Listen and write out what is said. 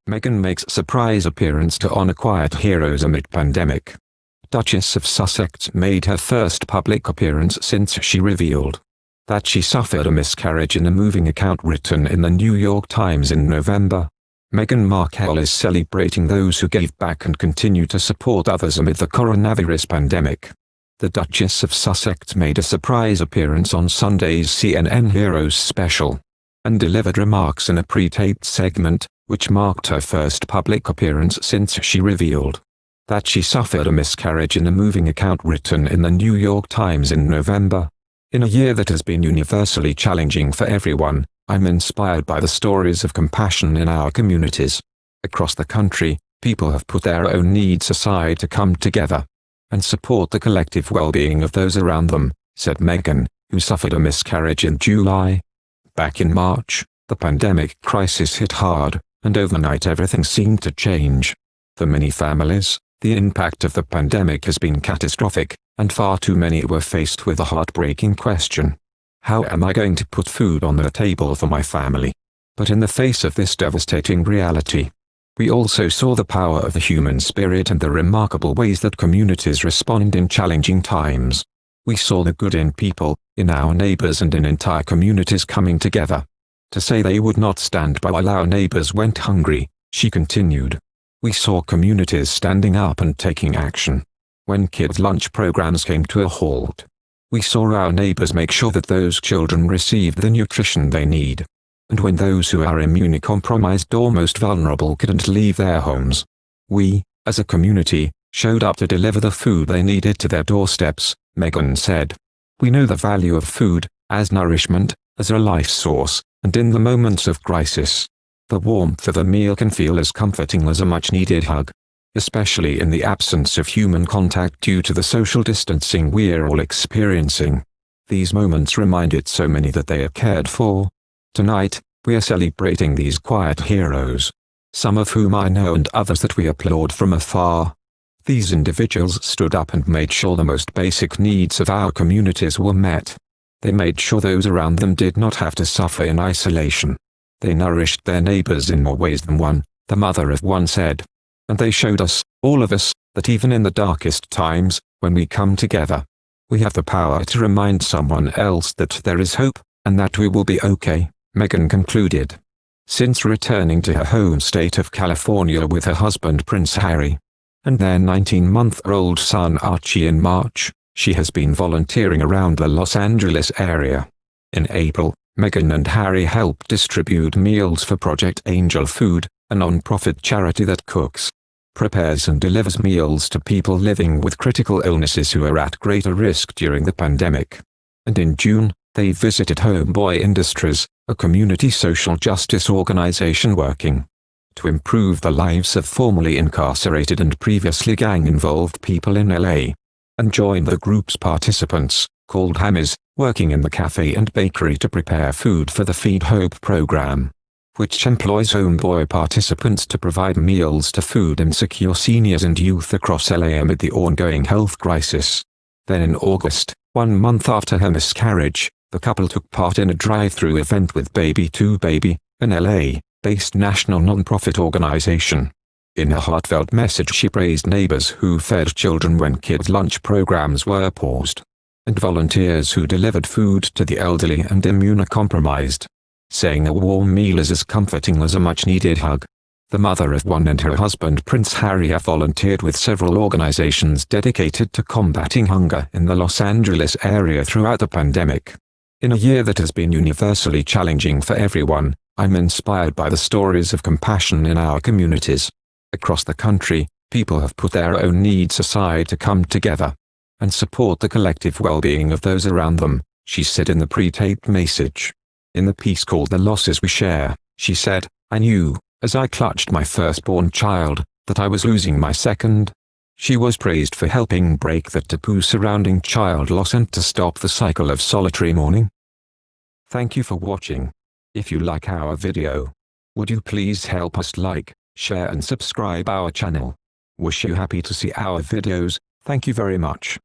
Meghan makes surprise appearance to honor quiet heroes amid pandemic. Duchess of Sussex made her first public appearance since she revealed that she suffered a miscarriage in a moving account written in the New York Times in November. Meghan Markle is celebrating those who gave back and continue to support others amid the coronavirus pandemic. The Duchess of Sussex made a surprise appearance on Sunday's CNN Heroes special and delivered remarks in a pre-taped segment, which marked her first public appearance since she revealed that she suffered a miscarriage in a moving account written in the New York Times in November. In a year that has been universally challenging for everyone, I'm inspired by the stories of compassion in our communities. Across the country, people have put their own needs aside to come together and support the collective well-being of those around them, said Meghan, who suffered a miscarriage in July. Back in March, the pandemic crisis hit hard, and overnight everything seemed to change. For many families, the impact of the pandemic has been catastrophic, and far too many were faced with a heartbreaking question: how am I going to put food on the table for my family? But in the face of this devastating reality, we also saw the power of the human spirit and the remarkable ways that communities respond in challenging times. We saw the good in people, in our neighbors and in entire communities coming together to say they would not stand by while our neighbors went hungry, she continued. We saw communities standing up and taking action when kids' lunch programs came to a halt. We saw our neighbors make sure that those children received the nutrition they need. And when those who are immunocompromised or most vulnerable couldn't leave their homes, we, as a community, showed up to deliver the food they needed to their doorsteps, Meghan said. We know the value of food, as nourishment, as a life source, and in the moments of crisis, the warmth of a meal can feel as comforting as a much-needed hug, especially in the absence of human contact due to the social distancing we're all experiencing. These moments reminded so many that they are cared for. Tonight, we are celebrating these quiet heroes, some of whom I know and others that we applaud from afar. These individuals stood up and made sure the most basic needs of our communities were met. They made sure those around them did not have to suffer in isolation. They nourished their neighbors in more ways than one, the mother of one said. And they showed us, all of us, that even in the darkest times, when we come together, we have the power to remind someone else that there is hope, and that we will be okay, Meghan concluded. Since returning to her home state of California with her husband Prince Harry and their 19-month-old son Archie in March, she has been volunteering around the Los Angeles area. In April, Meghan and Harry helped distribute meals for Project Angel Food, a non-profit charity that cooks, prepares and delivers meals to people living with critical illnesses who are at greater risk during the pandemic. And in June, they visited Homeboy Industries, a community social justice organization working to improve the lives of formerly incarcerated and previously gang-involved people in LA, and joined the group's participants, called Hammies, working in the cafe and bakery to prepare food for the Feed Hope program, which employs Homeboy participants to provide meals to food-insecure seniors and youth across LA amid the ongoing health crisis. Then in August, 1 month after her miscarriage, the couple took part in a drive-through event with Baby2Baby, an LA-based national non-profit organization. In a heartfelt message, she praised neighbors who fed children when kids' lunch programs were paused, and volunteers who delivered food to the elderly and immunocompromised, saying a warm meal is as comforting as a much-needed hug. The mother of one and her husband Prince Harry have volunteered with several organizations dedicated to combating hunger in the Los Angeles area throughout the pandemic. In a year that has been universally challenging for everyone, I'm inspired by the stories of compassion in our communities. Across the country, people have put their own needs aside to come together and support the collective well-being of those around them, she said in the pre-taped message. In the piece called The Losses We Share, she said, I knew, as I clutched my firstborn child, that I was losing my second. She was praised for helping break the taboo surrounding child loss and to stop the cycle of solitary mourning. Thank you for watching. If you like our video, would you please help us like, share and subscribe our channel. Wish you happy to see our videos. Thank you very much.